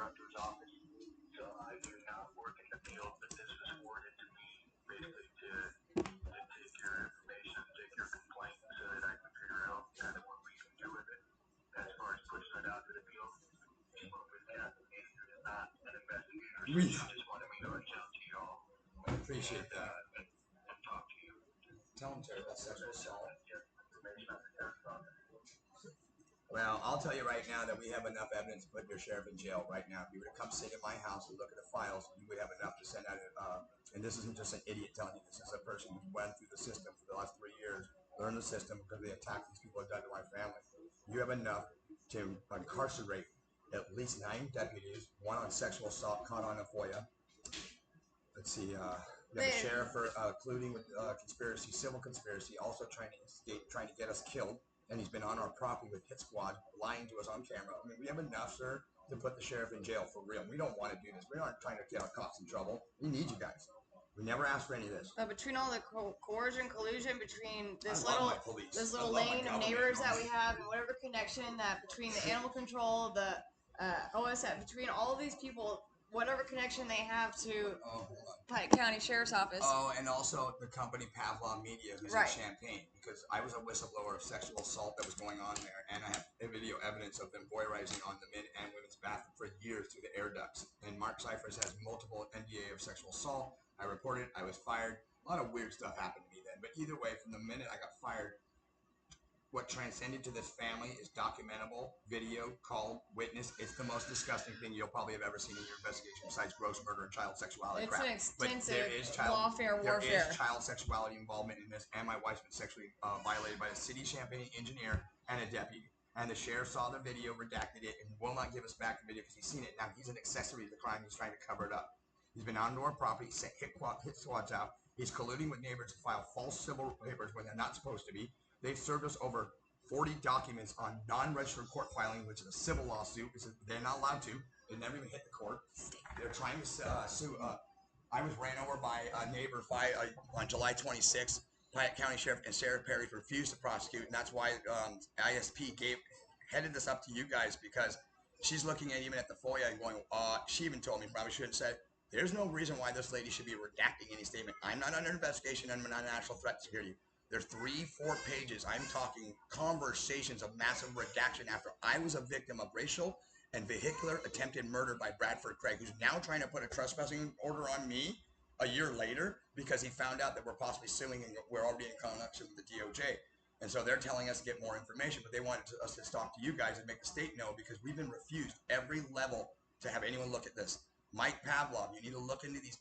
director's office. So I do not work in the field, but this was forwarded to me basically to take your information, take your complaint so that I can figure out kind of what we can do with it as far as pushing it out to the field. Spoke with Captain Andrew, is not an investigator, so he just wanted me to reach out to you all. I appreciate that. And talk to you. Tell him, Terry, about sexual assault. Information on the sheriff's office. Well, I'll tell you right now that we have enough evidence to put your sheriff in jail right now. If you were to come sit in my house and look at the files, you would have enough to send out. And this isn't just an idiot telling you. This is a person who went through the system for the last 3 years, learned the system because the attacks these people have done to my family. You have enough to incarcerate at least 9 deputies, 1 on sexual assault caught on a FOIA. Let's see. You have a sheriff for colluding with conspiracy, civil conspiracy, also trying to instigate, trying to get us killed. And he's been on our property with hit squad, lying to us on camera. I mean, we have enough, sir, to put the sheriff in jail for real. We don't want to do this. We aren't trying to get our cops in trouble. We need you guys. We never asked for any of this. Between all the coercion, collusion between this little lane of neighbors that we have, and whatever connection that between the animal control, the OSF, between all of these people, whatever connection they have to Piatt County Sheriff's Office. Oh, and also the company Pavlov Media, who's in Champaign, because I was a whistleblower of sexual assault that was going on there, and I have video evidence of them voyeurizing on the men and women's bathroom for years through the air ducts. And Mark Cyphers has multiple NDA of sexual assault. I reported, I was fired. A lot of weird stuff happened to me then. But either way, from the minute I got fired, what transcended to this family is documentable, video, call, witness. It's the most disgusting thing you'll probably have ever seen in your investigation besides gross murder and child sexuality. It's an extensive lawfare warfare. There is child sexuality involvement in this, and my wife's been sexually violated by a city Champaign engineer and a deputy. And the sheriff saw the video, redacted it, and will not give us back the video because he's seen it. Now he's an accessory to the crime. He's trying to cover it up. He's been onto our property, sent hit squads out. He's colluding with neighbors to file false civil papers when they're not supposed to be. They've served us over 40 documents on non-registered court filing, which is a civil lawsuit. They're not allowed to. They never even hit the court. They're trying to sue. I was ran over by a neighbor on July 26th. Piatt County Sheriff and Sheriff Perry refused to prosecute, and that's why ISP headed this up to you guys, because she's looking at even at the FOIA and going, she even told me, probably shouldn't have said, there's no reason why this lady should be redacting any statement. I'm not under investigation. I'm not a national threat to security. There's 3-4 pages. I'm talking conversations of massive redaction after I was a victim of racial and vehicular attempted murder by Bradford Craig, who's now trying to put a trespassing order on me a year later because he found out that we're possibly suing and we're already in connection with the DOJ. And so they're telling us to get more information, but they wanted us to talk to you guys and make the state know because we've been refused every level to have anyone look at this. Mike Pavlov, you need to look into these.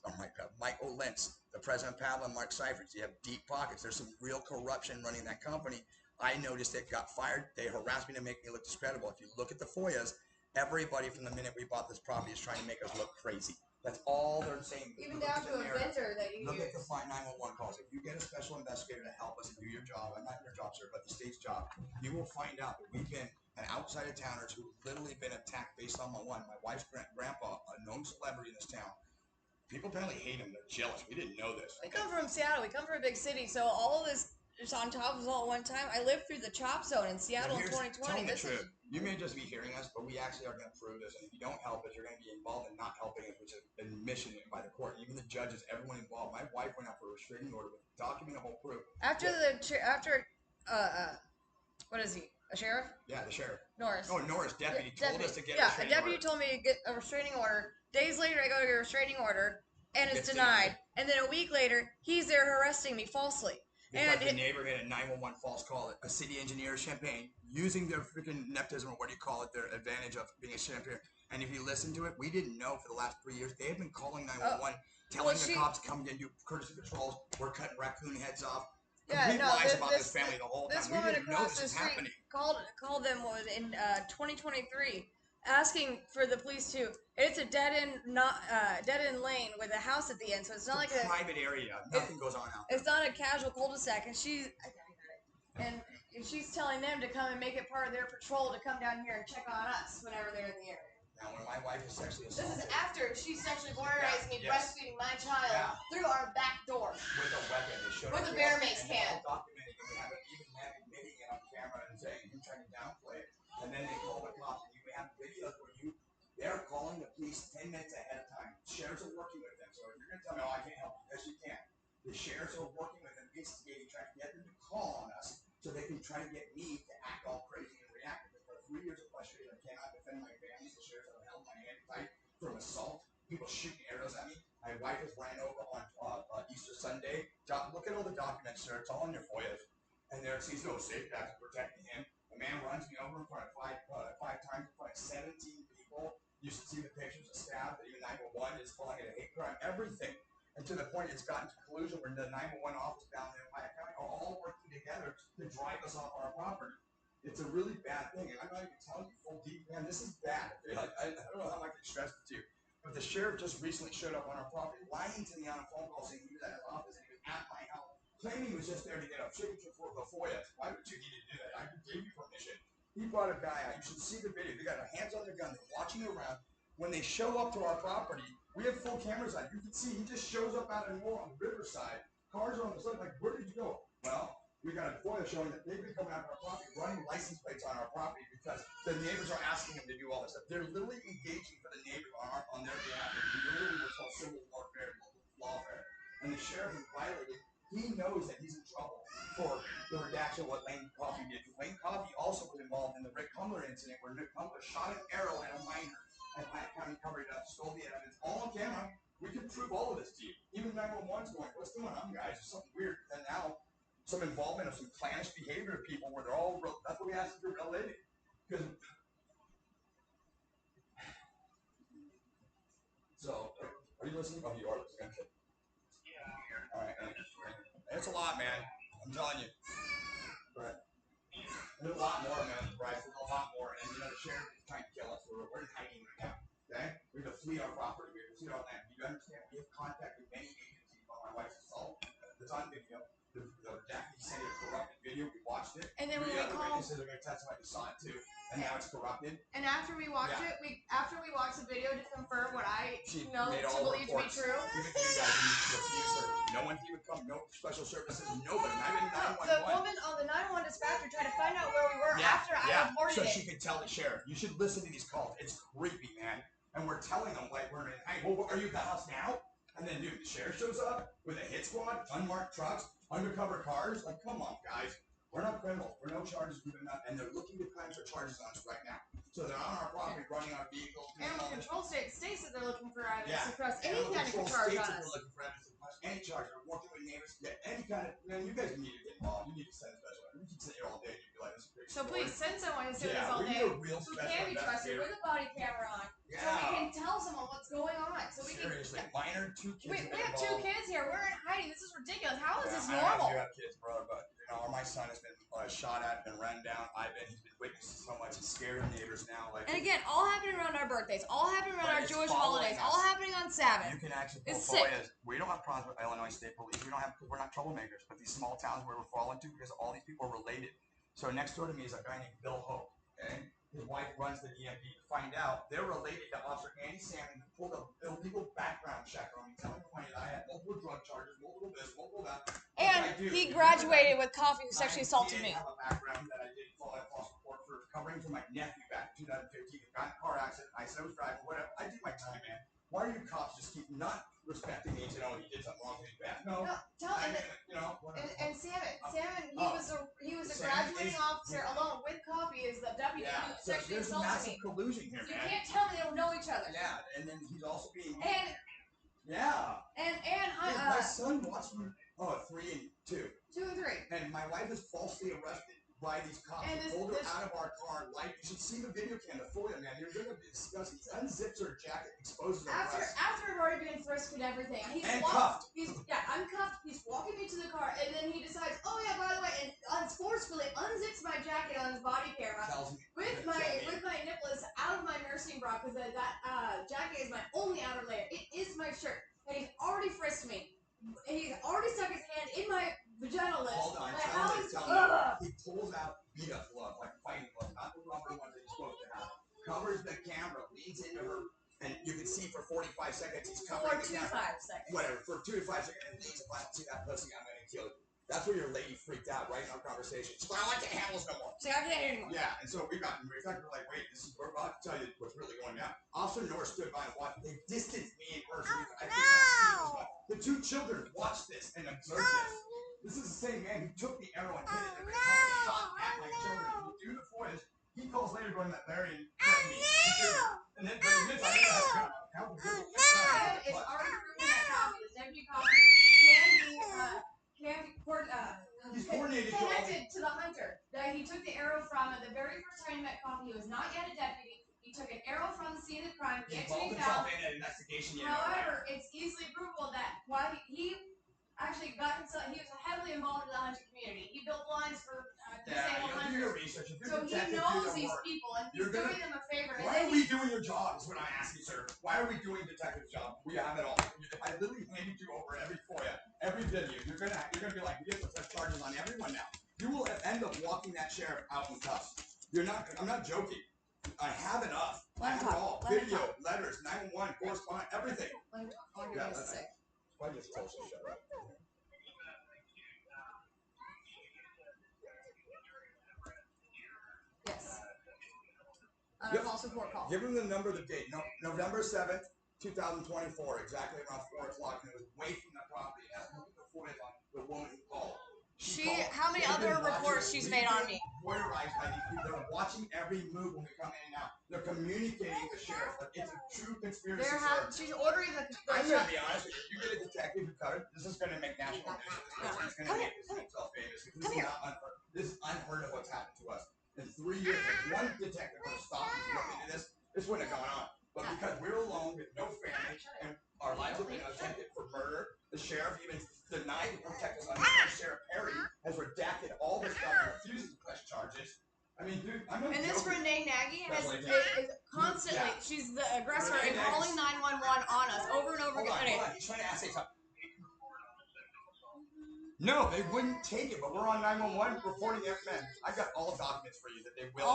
Mike Olentz, the president of Pavlov, Mark Cyphers. You have deep pockets. There's some real corruption running that company. I noticed it, got fired. They harassed me to make me look discreditable. If you look at the FOIAs, everybody from the minute we bought this property is trying to make us look crazy. That's all they're saying. Even down to a vendor that you look at the 911 calls. If you get a special investigator to help us and do your job, and not your job, sir, but the state's job, you will find out that we've been an outside of towners who've literally been attacked based on my wife's grandpa, a known celebrity in this town. People apparently hate him. They're jealous. We didn't know this. We come from Seattle. We come from a big city, so all of this is on top of us all at one time. I lived through the chop zone in Seattle in 2020. Tell me the truth. You may just be hearing us, but we actually are going to prove this. And if you don't help us, you're going to be involved in not helping us, which is admission by the court. Even the judges, everyone involved. My wife went out for a restraining order with documentable proof. What is he? A sheriff? Yeah, the sheriff. Norris. Oh, Norris, deputy, told us to get a restraining order. Yeah, a deputy told me to get a restraining order. Days later, I go to get a restraining order, and it's denied. And then a week later, he's there arresting me falsely. Because the neighbor had a 911 false call, a city engineer, Champaign, using their freaking nepotism, or what do you call it, their advantage of being a Champaign. And if you listen to it, we didn't know for the last 3 years. They have been calling 911, telling the cops to come and do courtesy patrols. We're cutting raccoon heads off. Lies about this family the whole time. This woman across the street called them in 2023, asking for the police to. It's a dead end lane with a house at the end, so it's not like a private area. Nothing goes on out there. It's not a casual cul-de-sac, and she's telling them to come and make it part of their patrol to come down here and check on us whenever they're in the area. Now, when my wife is sexually assaulted. This is after she sexually voyeurized me, breastfeeding my child through our back door. With a weapon. They showed with a bear mace can. Documented, and we have it even admitting it on camera and saying, you're trying to downplay it. And then they call the cops, and you have videos where they're calling the least 10 minutes ahead of time. Sheriffs are working with them. So if you're going to tell me, oh, I can't help you, yes, you can. The sheriffs are working with them, instigating, trying to get them to call on us so they can try to get me to act all crazy and react. Because for 3 years of frustration, I cannot defend my family. The sheriffs have held my hand tight from assault, people shooting arrows at me. My wife was ran over on Easter Sunday. Look at all the documents, sir. It's all in your FOIAs. And there sees no safety act protecting him. A man runs me over in front of five times in front of 17 people. You should see the pictures of staff. Even 911 is calling it a hate crime. Everything. And to the point it's gotten to collusion where the 911 office down there in Piatt County are all working together to drive us off our property. It's a really bad thing. And I'm not even telling you full deep, man, this is bad. I don't know how I can stress it to you. But the sheriff just recently showed up on our property, lying to me on a phone call saying he was at his office and he was at my house, claiming he was just there to get a signature for the FOIA. Why would you need to do that? I gave you permission. He brought a guy out. You should see the video. They got their hands on their gun. They're watching around. When they show up to our property, we have full cameras on. You can see he just shows up out of nowhere on the riverside. Cars are on the side. Like, where did you go? Well, we got a FOIA showing that they've been coming out of our property, running license plates on our property because the neighbors are asking them to do all this stuff. They're literally engaging for the neighbors on their behalf. And literally what's called civil warfare, lawfare. And the sheriff is violated. He knows that he's in trouble for the redaction of what Lane Coffey did. Lane Coffey also was involved in the Rick Cumler incident where Rick Cumler shot an arrow at a minor and Piatt County covered it up, stole the evidence, all on camera. We can prove all of this to you. Even 911's going, what's going on, guys? There's something weird. And now some involvement of some clannish behavior of people where they're all real, that's what we asked if you're related. Because so, are you listening? Oh, you are listening. Okay. Yeah, I'm here. All right. It's a lot, man. I'm telling you. But there's a lot more, man. Bryce, there's a lot more. And, the sheriff is trying to kill us. We're in hiding right now. Okay? We have to flee our property. We have to flee our land. You understand? We have contacted many agencies about my wife's assault. It's on video. The deputy sent a corrupted video. We watched it. And then when we we called, witnesses are going to testify. We saw it too. And now it's corrupted. and after we watched it, after we watched the video to confirm what I know made to all believe to be reports. true. Even you guys refused her. No one even come. No special services. Nobody. Not even 911. The woman on the 911 dispatcher tried to find out where we were after I reported so it. she could tell the sheriff. You should listen to these calls. It's creepy, man. And we're telling them, like, we're in, hey, well, are you at the house now? And then, dude, the sheriff shows up with a hit squad, unmarked trucks, undercover cars. Like, come on, guys. We're not criminals. We're no charges given up. And they're looking to transfer charges on us right now. So they're on our property, running our vehicles. Animal control states that they're looking for evidence Yeah. across any kind of charge on us. They're looking for evidence across any charge. They're working with neighbors to get any kind of, man, you guys need to get involved. You need to send a special. We can sit here all day and you'd be like, this is a big So story. please send someone to sit with us all we day need a real who special can be trusted investigator. with a body camera on. So we can tell someone what's going on. So we Seriously, can. minor, 2 kids. We have 2 kids here. We're in hiding. This is ridiculous. How is this I normal? do have kids, bro, but my son has been shot at and run down. He's been witnessing so much. He's scared of neighbors now. Like, and again, all happening around our birthdays, all happening around our Jewish holidays, all happening on Sabbath. You can actually pull It's sick. FOIAs. We don't have problems with Illinois State Police. We're not troublemakers. But these small towns where we're falling to, because all these people are related. So next door to me is a guy named Bill Hope. Okay, his wife runs the DMV. To find out they're related to Officer Andy Salmon, who pulled an illegal background check on me, telling me that I had multiple drug charges, multiple this, multiple that. And he graduated with Coffee, who sexually assaulted me. I have a background that I did false report for covering for my nephew back in 2015. Got in a car accident. I said I was driving, whatever. I did my time, man. Why are you cops just keep not respecting me and saying, oh, he did something wrong, he's bad? No. And Salmon, he was a graduating officer along with Coffee as the deputy who sexually assaulted me. There's massive collusion here, so man. You can't tell me they don't know each other. Yeah, and then he's also being. My son watched me. 3 and 2. 2 and 3. And my wife is falsely arrested by these cops. They pulled her out of our car. Like, you should see the video cam. The FOIA, man. You're going to be disgusting. He unzips her jacket, exposes her breasts. After I've already been frisked and everything, cuffed. I'm cuffed. He's walking me to the car, and then he decides, oh yeah, by the way, and forcefully unzips my jacket on his body camera with my nipples out of my nursing bra, because that jacket is my only outer layer. It is my shirt, and he's already frisked me. He's already stuck his hand in my vagina lips. Hold on, tell me. He pulls out beat-up gloves, like fighting gloves, not the rubber ones that you're supposed to have. Covers the camera, leads into her, and you can see for 45 seconds he's covering the camera. 2 to 5 seconds. Whatever, for 2 to 5 seconds, and leads, if I don't see that pussy, I'm going to kill you. That's where your lady freaked out right in our conversation. She's like, I can't handle this no more. She's like, I can't hear anymore. Yeah, and so we're like, wait, we're about to tell you what's really going down. Officer Norris stood by and watched. They distanced me and her. So I could not see what was going on. The two children watched this and observed this. This is the same man who took the arrow and hit it and shot at my children. He do the footage. He calls later going that Larry and threatened me. And then, but admits I never had a gun. It's already proven that copy, this empty copy, he's coordinated connected to the hunter. That he took the arrow from the very first time he met Coffee. He was not yet a deputy. He took an arrow from the scene of the crime. He involved himself in an investigation. However, it's easily provable that while he actually got himself, he was heavily involved in the hunting community. He built blinds for disabled hunters. Do your research. So he knows these people, and he's doing them a favor. Why are we doing your job? Is what I'm asking, sir. Why are we doing detective's job? We have it all. I literally handed you over every FOIA, every video. You're gonna be like, we get to press charges on everyone now. You will end up walking that sheriff out in cuffs. You're not. I'm not joking. I have enough. I have it all. Video, letters, 911, correspondence, everything. Yeah, that's sick. Why just tell us to shut up? Yes. On a false report call. Give him the number, the date. No, November 7th, 2024, exactly around 4 o'clock, and it was away from the property. Now, look at the footage on the woman who called. How many other reports she's made on me? Voyeurized by these people. They're watching every move when we come in and out. They're communicating with the sheriff. Like, it's a true conspiracy. She's ordering the. I'm going to be honest with you. You get a detective who covered. This is going to make national news. It's going to make himself famous. This is not unheard. This is unheard of what's happened to us. In 3 years, if one detective would have stopped and looked into this wouldn't have gone on. But because we're alone with no family and our lives have been attempted for murder, the sheriff even denied to protect us under Sheriff Perry has redacted all this stuff and refuses to press charges. I mean, dude, I'm not And this joking. Renee Nagy is constantly, she's the aggressor and calling 911 on us over and over again. Hold on. He's trying to ask you something. No, they wouldn't take it, but we're on 911 reporting it, man. I got all documents for you that they will.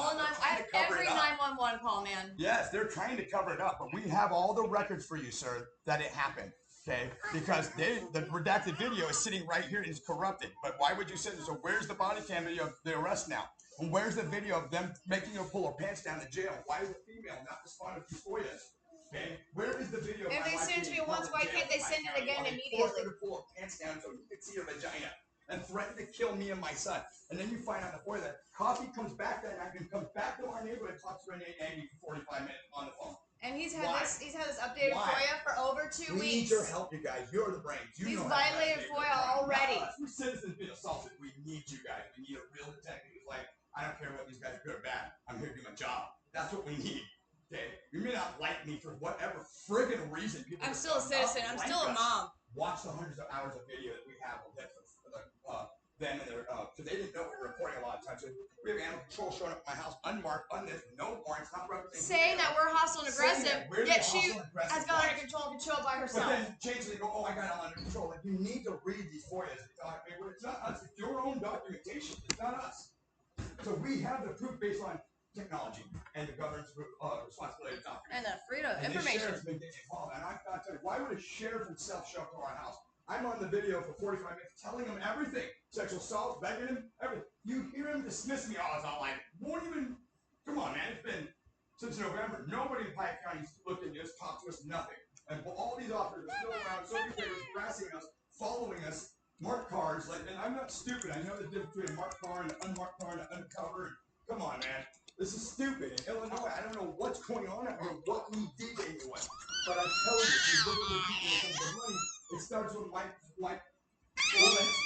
Every 911 call, man. Yes, they're trying to cover it up, but we have all the records for you, sir, that it happened. Okay, because the redacted video is sitting right here and it's corrupted. But why would you say this? So where's the body cam video of the arrest now? And where's the video of them making her pull her pants down to jail? Why is the female not responding to FOIAs? Okay, where is the video? If they sent it to me once, why can't they send it again immediately? Forced her to pull her pants down so you could see her vagina and threatened to kill me and my son. And then you find out before that Coffee comes back that night and comes back to our neighborhood and talks to Renee Nagy for 45 minutes on the phone. And he's had this updated FOIA for over 2 weeks. We need your help, you guys. You're the brains. He's violated FOIA already. We're citizens being assaulted. We need you guys. We need a real detective who's like, I don't care what these guys are good or bad. I'm here to do my job. That's what we need. Okay? You may not like me for whatever friggin' reason. I'm still a citizen. I'm still a mom. Watch the hundreds of hours of video that we have of them and their, because they didn't know we were reporting a lot of times. So we have animal control showing up at my house, unmarked, no warrants, not representing. Saying that we're hostile and aggressive, yet she has got under control and can show up by herself. But then change it and go, oh, I got it under control. Like, you need to read these FOIAs. It's not us. It's your own documentation. It's not us. So we have the proof based on technology and the government's responsibility to document. And the freedom of information. The sheriff's been getting involved. And I gotta tell you, why would a sheriff himself show up to our house? I'm on the video for 45 minutes telling him everything. Sexual assault, begging him, everything. You hear him dismiss me. Oh, it's not like, won't even, come on, man. It's been since November. Nobody in Piatt County looked into us, talked to us, nothing. And all these officers are still around, so many papers harassing us, following us, marked cars. Like, and I'm not stupid. I know the difference between a marked car and an unmarked car and an undercover. Come on, man. This is stupid. In Illinois, I don't know what's going on out here, what we did anyway. But I tell you, if you look at the people that come to money, it starts with Mike Lawrence,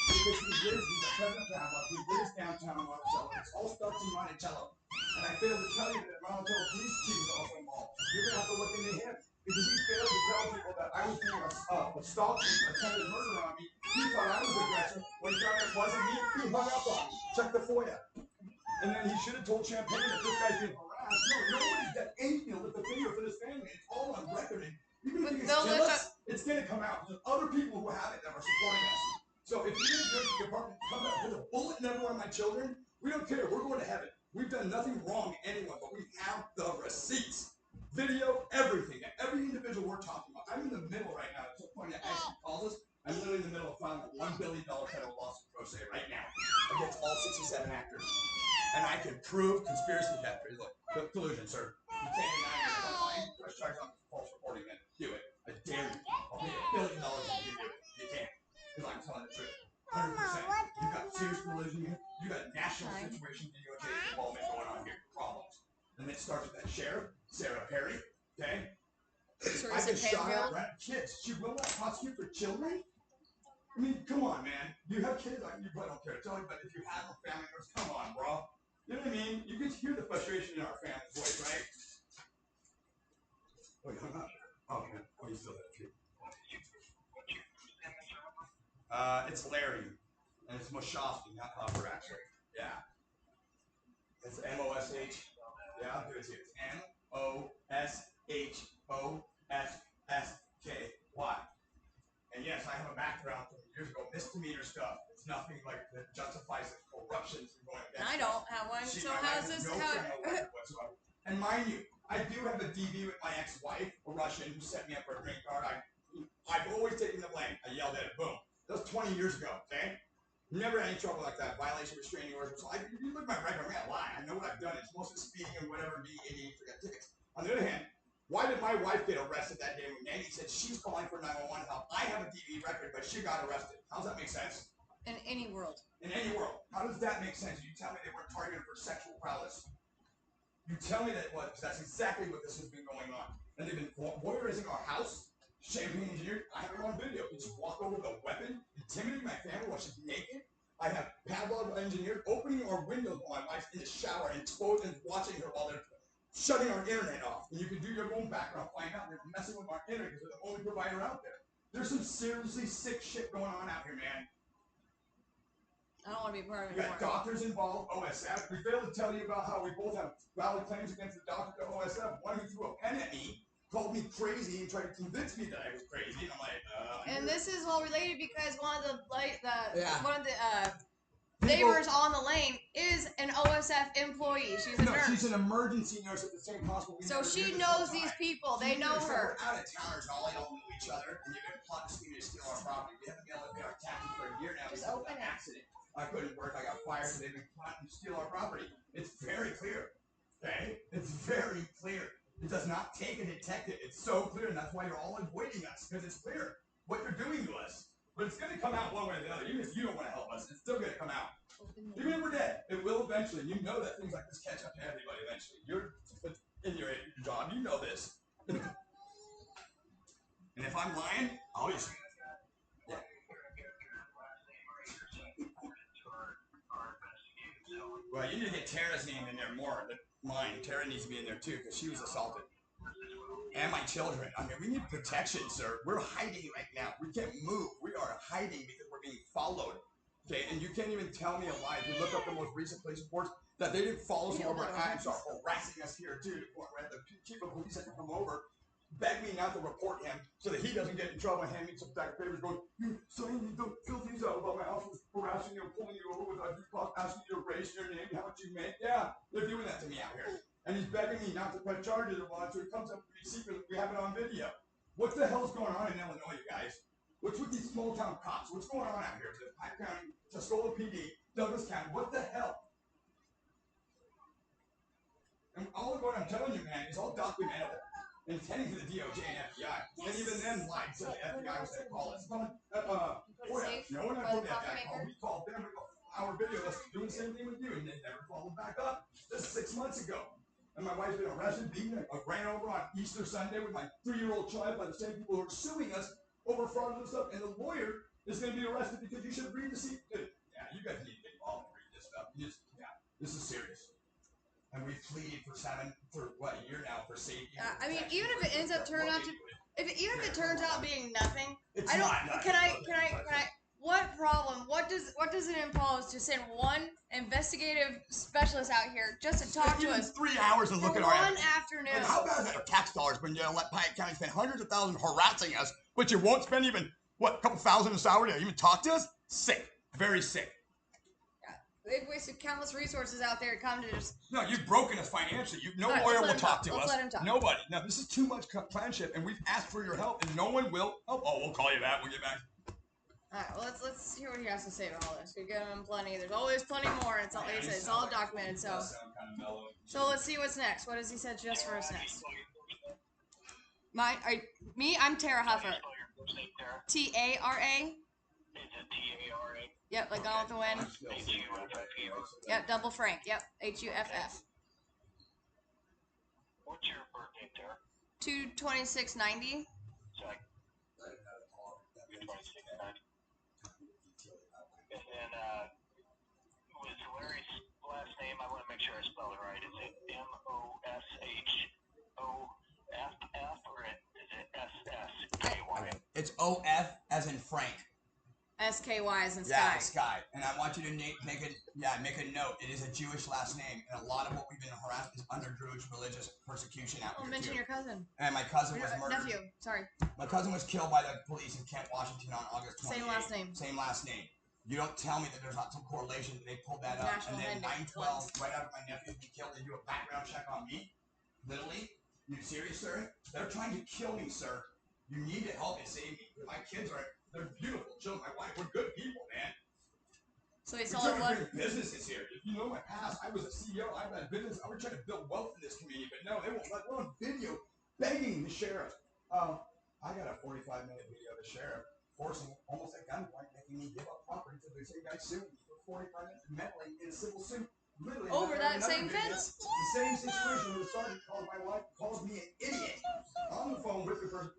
because he's a president of Tampa. He lives downtown Monticello. It all starts in Monticello. And I failed to tell you that Monticello police chief is also involved. You're going to have to look into him. Because he failed to tell people that I was being assaulted, attempted murder on me. He thought I was the aggressor. When he found out it wasn't me, he hung up on me. Check the FOIA. And then he should have told Champagne that this guy's being harassed. No, nobody's got anything to lift the finger for this family. It's all on record. And even if you kill us, it's going to come out. There's other people who have it that are supporting us. So if you didn't go to the department, come up with a bullet in every one of my children, we don't care. We're going to heaven. We've done nothing wrong to anyone, but we have the receipts, video, everything. Every individual we're talking about. I'm in the middle right now. To the point that actually calls us. I'm literally in the middle of filing a $1 billion federal lawsuit pro se right now against all 67 actors. And I can prove conspiracy. Look, collusion, sir. You can't deny it. Press charge on situation DOJ involvement going on here. Problems. And it starts with that sheriff, Sarah Perry. Okay. I just shot at kids. She will not prosecute for children. I mean, come on, man. You have kids. You probably don't care to tell me, but if you have a family members, come on, bro. You know what I mean? You can hear the frustration in our family's voice, right? Oh, you hung up. Okay. Oh, you still there, too. It's Larry, and it's Moshofsky, not Huffer, actually. Yeah. It's M-O-S-H. Yeah, I'll do it to you. It's M-O-S-H-O-S-S-K-Y. And yes, I have a background from years ago, misdemeanor stuff. It's nothing like that justifies the corruption from going against. I don't have one, so how is this? No criminal record whatsoever. And mind you, I do have a DV with my ex-wife, a Russian, who set me up for a green card. I've always taken the blame. I yelled at it. Boom. That was 20 years ago, okay? Never had any trouble like that. Violation of restraining orders. So you look at my record, I'm gonna lie. I know what I've done. It's mostly speeding or whatever, being idiot, forget tickets. On the other hand, why did my wife get arrested that day when Maggie said she's calling for 911 help? I have a DV record, but she got arrested. How does that make sense? In any world. In any world. How does that make sense? You tell me they weren't targeted for sexual prowess. You tell me that it was, because that's exactly what this has been going on. And they've been voyeurizing our house. Champagne engineer, I have it on video. You just walk over with a weapon, intimidating my family while she's naked. I have padlock engineers opening our windows while my wife's in the shower and exposed and watching her while they're shutting our internet off. And you can do your own background, find out they're messing with our internet because they're the only provider out there. There's some seriously sick shit going on out here, man. I don't want to be part of it. You got doctors involved, OSF. We failed to tell you about how we both have valid claims against the doctor at OSF. One who threw a pen at me, called me crazy, and tried to convince me that I was crazy. And I'm like, and this is all related because one of the neighbors on the lane is an OSF employee. She's a nurse. She's an emergency nurse at the same hospital. So she knows these people. They know her. We're out of towners, all y'all know each other, and you're going to plot to steal our property. We haven't been able to pay our taxes for a year now because of an accident. I couldn't work. I got fired, so they've been plotting to steal our property. It's very clear. Okay? It's very clear. It does not take a detective. It's so clear, and that's why you're all avoiding us, because it's clear what you're doing to us. But it's going to come out one way or the other. Even if you don't want to help us, it's still going to come out. Even if we're dead, it will eventually. You know that things like this catch up to everybody eventually. You're in your job. You know this. And if I'm lying, I'll just... Yeah. Well, you need to get Tara's name in there more than mine. Tara needs to be in there too, because she was assaulted. And my children. I mean, we need protection, sir. We're hiding right now. We can't move. We are hiding because we're being followed. Okay, and you can't even tell me a lie. If you look up the most recent police reports, that they didn't follow us over and start harassing us here too. The chief of police had to come over, beg me not to report him so that he doesn't get in trouble and hand me some stack of papers going, you saying don't fill these out about my house was harassing you and pulling you over without you asking you to raise your name, how much you make. Yeah, they're doing that to me out here. And he's begging me not to press charges or what, so he comes up to me secretly. We have it on video. What the hell's going on in Illinois, you guys? What's with these small town cops? What's going on out here? Piatt County, Tuscola PD, Douglas County, what the hell? And all of what I'm telling you, man, is all documentable. And sending to the DOJ and FBI. And even then lied, so the FBI was going to call us. FOIA. No one had put that back call. We called them. Our video was doing the same thing with you, and they never followed back up. This is 6 months ago. And my wife's been arrested, beaten, ran over on Easter Sunday with my 3-year-old child by the same people who are suing us over fraudulent stuff. And the lawyer is going to be arrested because you should read the secret. Yeah, you guys need to get involved and read this stuff. This is serious. And we've pleaded for a year now for safety. I mean, even if it ends up turning out to, even if it turns out being nothing, it's not. Can I? What problem? What does it impose to send one investigative specialist out here just to talk to us 3 hours and look at our one afternoon? And how bad is that our tax dollars when you let Piatt County spend hundreds of thousands harassing us, but you won't spend even a couple thousand in salary to even talk to us? Sick, very sick. They've wasted countless resources out there to come to just... No, you've broken us financially. No lawyer will talk to us. Let him talk. Nobody. Now, this is too much planship, and we've asked for your help, and no one will. Oh, we'll call you back. We'll get back. All right, well, let's hear what he has to say about all this. We give him plenty. There's always plenty more. And it's all documented. So let's see what's next. What does he suggest for us next? I'm Tara Huffer. Tara. Is it T-A-R-A? Yep, like Gone with the Wind. H-U-F-F-E-R. Yep, double Frank. Yep, H-U-F-F. What's your birthday, sir? 2/26/90. Check. 2/26/90. And then, was Larry's last name, I want to make sure I spell it right. Is it M-O-S-H-O-F-F or is it S-S-K-Y? It's O-F as in Frank. S-K-Y as in Yeah, Sky. Sky. And I want you to make a note. It is a Jewish last name, and a lot of what we've been harassed is under Jewish religious persecution out here Mention too. your cousin. And my cousin was murdered. Nephew. Sorry. My cousin was killed by the police in Kent, Washington on August 28th. Same last name. Same last name. You don't tell me that there's not some correlation. They pulled that up. National And then Head 9/12, right after my nephew's been killed, they do a background check on me. Literally. You serious, sir? They're trying to kill me, sir. You need to help and save me. My kids they're beautiful children. My wife, we're good people, man. So he saw what? Businesses here. If you know my past, I was a CEO. I've had business. I was trying to build wealth in this community, but no, they won't let. We're on video begging the sheriff. I got a 45-minute video of the sheriff forcing almost at gunpoint, making me give up property to the same guy suing me for 45 minutes, mentally in a civil suit. Literally over that same fence? The same situation. The sergeant calls my wife, calls me an idiot on the phone with the person.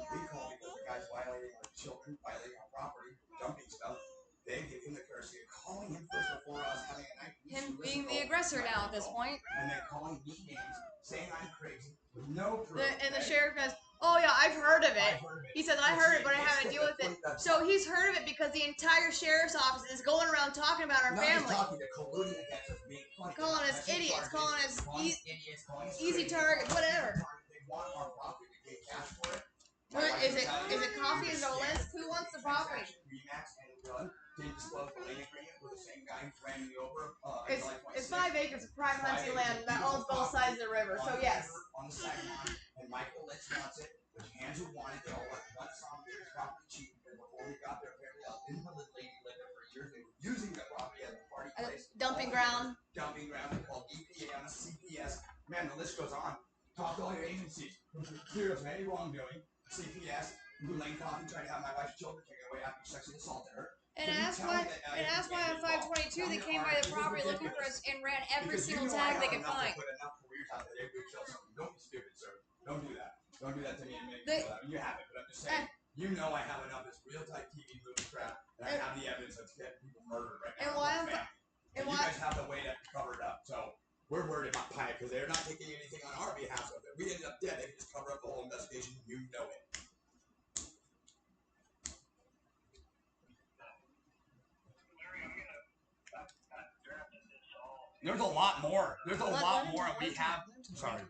They call me because the guy's violating our children, violating our property, dumping stuff. They give him the courtesy of calling him first before us having a night. Him being the aggressor now at this point. And then calling me names, saying I'm crazy, with no proof. And the sheriff goes, oh yeah, I've heard of it. He said, I heard it, but I haven't dealt with it. So he's heard of it because the entire sheriff's office is going around talking about our family. Not just talking, they're colluding against us, being funny. Calling us idiots, calling us easy target, whatever. They want our property, we pay cash for it. Is it coffee? Is it a list? Who wants the property? Remax and gun. Didn't disclose the land agreement with the same guy who ran me over. It's 5 acres of prime hunting land that owns both sides of the river, so yes. On the Saginaw, and Michael Litz wants it. The hands who want it, they all want us on their property cheap. And before we got there, apparently an invalid lady lived there for years. They were using the property as a party place. Dumping ground. Dumping ground. They called EPA on the CPS. Man, the list goes on. Talk to all your agencies. Clear of any wrongdoing. CPS. Lane Coffee tried to have my wife's children taken away after sexually assaulted her. And asked why on 522 they came by the property looking for us and ran every single tag they could find. Put enough careers out there, they would kill someone. Don't be stupid, sir. Don't do that. Don't do that to me and make me feel that. You have it, but I'm just saying. You know I have enough of this real-time TV movie crap, and I have the evidence that's getting people murdered right now. And you guys have the way to cover it up. So we're worried about Piatt because they're not taking anything on our behalf. So if we ended up dead, they can just cover up the whole investigation. You know it. There's a lot more. There's a lot more we have. Sorry.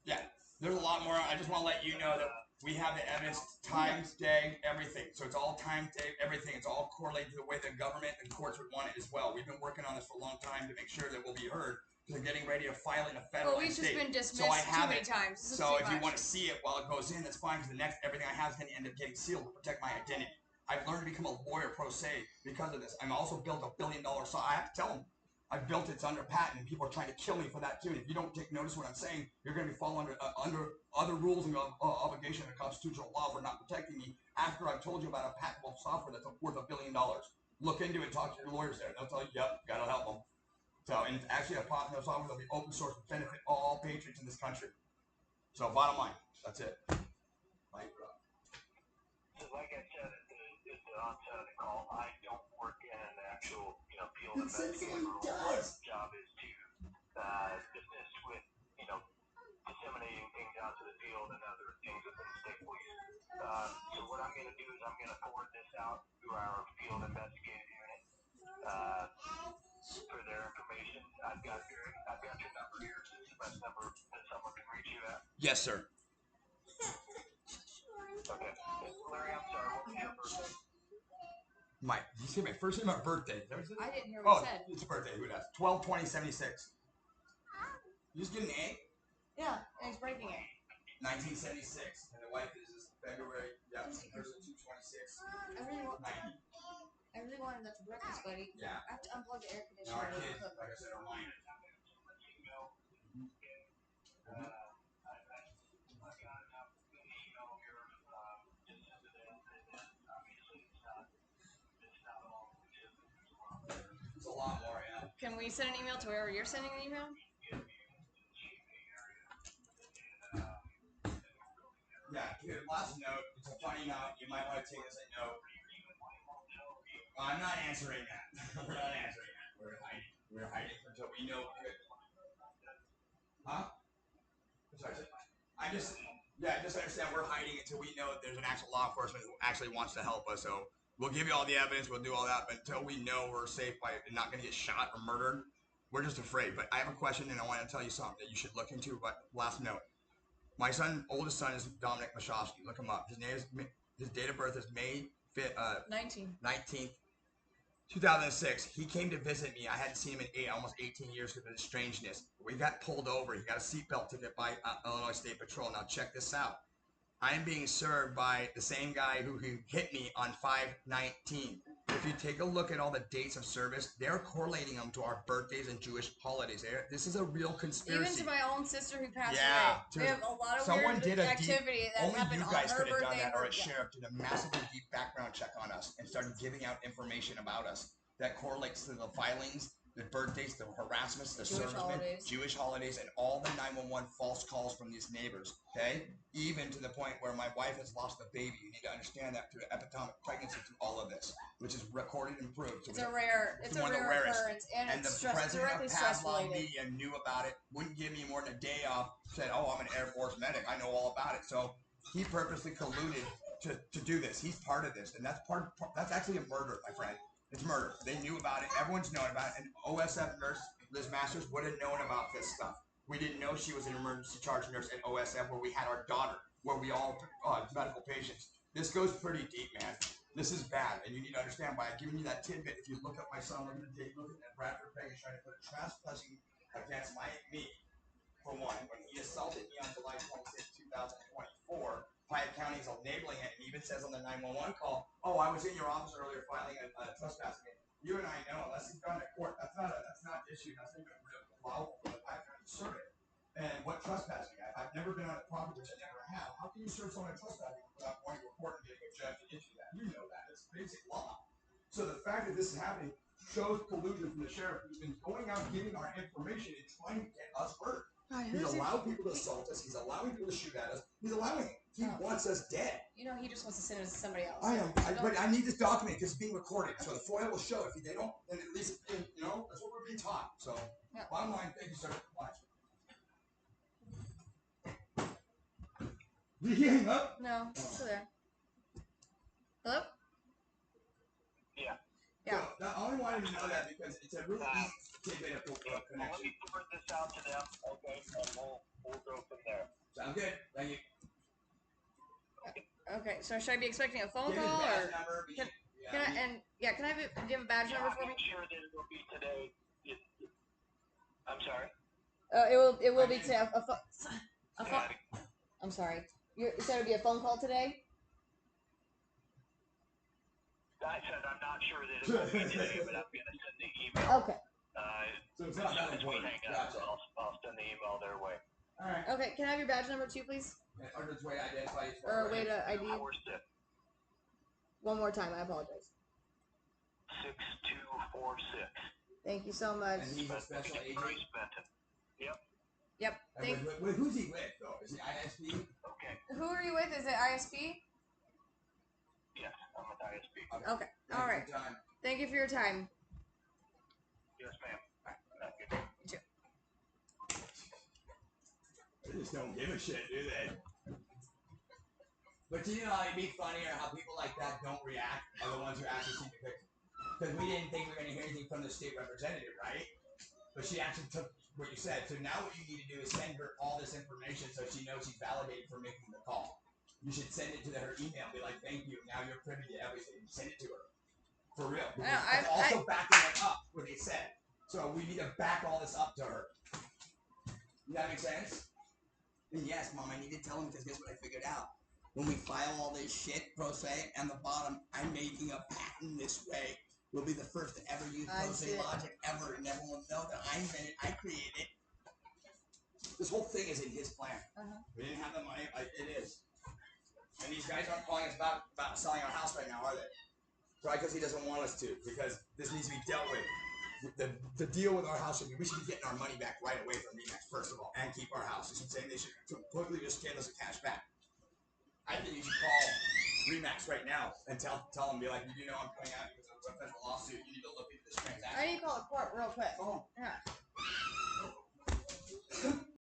Yeah, there's a lot more. I just want to let you know that we have the evidence, time, day, everything. So it's all time, day, everything. It's all correlated to the way the government and courts would want it as well. We've been working on this for a long time to make sure that we'll be heard. Because they're getting ready to file it in a federal we've state. just been dismissed too many times. So if you want to see it while it goes in, that's fine. Because the next everything I have is going to end up getting sealed to protect my identity. I've learned to become a lawyer pro se because of this. I'm also built $1 billion. So I have to tell them I built it's under patent, and people are trying to kill me for that too. And if you don't take notice of what I'm saying, you're going to fall under other rules and obligation of constitutional law for not protecting me. After I've told you about a patentable software that's worth $1 billion, look into it. Talk to your lawyers there. They'll tell you, yep, gotta help them. So, and it's actually a patentable software that'll be open source to benefit all patriots in this country. So, bottom line, that's it. Like I said at the onset of the call, I don't work in an actual, field investigator role. My job is to assist with, disseminating things out to the field and other things within the state police. So what I'm going to do is I'm going to forward this out to our field investigative unit for their information. I've got your number here. Is this the best number that someone can reach you at? Yes, sir. Okay. Larry, I'm sorry. What was your birthday? Mike, did you say my first name or birthday? I didn't hear what you said. It's a birthday. Who does? 12/20/76. You just get an A? Yeah, and he's breaking it. 1976. And the wife is February. Yeah, person 2/26. I really wanted that for breakfast, buddy. Yeah. I have to unplug the air conditioner. Now our kids, like I said, are minor. Can we send an email to wherever you're sending an email? Yeah, here, last note. It's a funny note. You might want to take this a note. I'm not answering that. We're not answering that. We're hiding. We're hiding until we know. Huh? Sorry. Just understand we're hiding until we know there's an actual law enforcement who actually wants to help us. So we'll give you all the evidence. We'll do all that. But until we know we're safe by not going to get shot or murdered, we're just afraid. But I have a question, and I want to tell you something that you should look into. But last note. My oldest son is Dominic Mashofsky. Look him up. His date of birth is May 19th, 2006. He came to visit me. I hadn't seen him in almost 18 years because of his strangeness. We got pulled over. He got a seatbelt ticket by Illinois State Patrol. Now check this out. I am being served by the same guy who hit me on 5/19. If you take a look at all the dates of service, they're correlating them to our birthdays and Jewish holidays. This is a real conspiracy. Even to my own sister who passed away. We have a lot of weird activity that happened on her birthday. Only you guys could have done that, or a sheriff did a massively deep background check on us and started giving out information about us that correlates to the filings, the birthdays, the harassments, the servicemen, Jewish holidays, and all the 911 false calls from these neighbors, okay? Even to the point where my wife has lost a baby. You need to understand that through epidemic pregnancy, through all of this, which is recorded and proved. So it's a rare occurrence, and the president of Pavlov Media knew about it, wouldn't give me more than a day off, said, oh, I'm an Air Force medic, I know all about it. So he purposely colluded to do this. He's part of this, and that's actually a murder, my friend. It's murder. They knew about it. Everyone's known about it. And OSF nurse Liz Masters would have known about this stuff. We didn't know she was an emergency charge nurse at OSF where we had our daughter, where we all medical patients. This goes pretty deep, man. This is bad, and you need to understand by giving you that tidbit. If you look at my son, look at the date, look at Bradford Pegg is trying to put a trespassing against me, for one, when he assaulted me on July 26, 2024. Piatt County is enabling it, and even says on the 911 call, oh, I was in your office earlier filing a trespassing. You and I know, unless he's gone to court, that's not issue. That's not even allowable for the Piatt County to serve it. And what trespassing? I've never been on a property, which I never have. How can you serve someone trespassing without going to court and getting a judge to issue that? You know that. It's basic law. So the fact that this is happening shows collusion from the sheriff who's been going out giving our information and trying to get us hurt. He's allowed people to assault us. He's allowing people to shoot at us. He's allowing it. He wants us dead. You know, he just wants to send it to somebody else. I know. But I need this document because it's being recorded. So the FOIA will show it. If they don't, then at least, you know, that's what we're being taught. So, bottom line, thank you, sir. Watch. Did he hang up? No, still there. Hello? Yeah. So, I only wanted to know that because it's a really easy tidbit of connection. Let me forward this out to them, okay, and we'll go from there. Sounds good. Thank you. Okay, so should I be expecting a phone call or can I have it? Do you have a badge number for me? I'm sure that it will be today. I'm sorry. It will be today. I'm sorry. You said it would be a phone call today. I said I'm not sure that it will be today, but I'm going to send the email. Okay. So it's not that important. Gotcha. I'll send the email their way. All right. Okay. Can I have your badge number too, please? Or just way to identify you. Or a way to ID. One more time. I apologize. 6246. Thank you so much. And he's a special agent. Bryce Benton. Yep. Yep. Who's he with, though? Is he ISP? Okay. Who are you with? Is it ISP? Yes, I'm with ISP. Okay. All right. Thank you for your time. Yes, ma'am. You too. They just don't give a shit, do they? But you know, it'd be funnier how people like that don't react are the ones who actually see the picture. Because we didn't think we were going to hear anything from the state representative, right? But she actually took what you said. So now what you need to do is send her all this information so she knows she's validated for making the call. You should send it to her email. Be like, thank you. Now you're privy to everything. Send it to her. For real. It's also backing it up what they said. So we need to back all this up to her. Does that make sense? And yes, Mom, I need to tell him because guess what I figured out? When we file all this shit, pro se, and the bottom, I'm making a patent this way. We'll be the first to ever use pro se logic ever, and everyone will know that I invented, I created it. This whole thing is in his plan. We didn't have the money, it is. And these guys aren't calling us about selling our house right now, are they? Probably because he doesn't want us to, because this needs to be dealt with. the deal with our house should be we should be getting our money back right away from Remax first of all, and keep our house. You should say they should completely just give us the cash back. I think you should call Remax right now and tell them, be like, you do know I'm coming out because of a federal lawsuit. You need to look into this transaction. I need to call the court real quick. Oh. Yeah.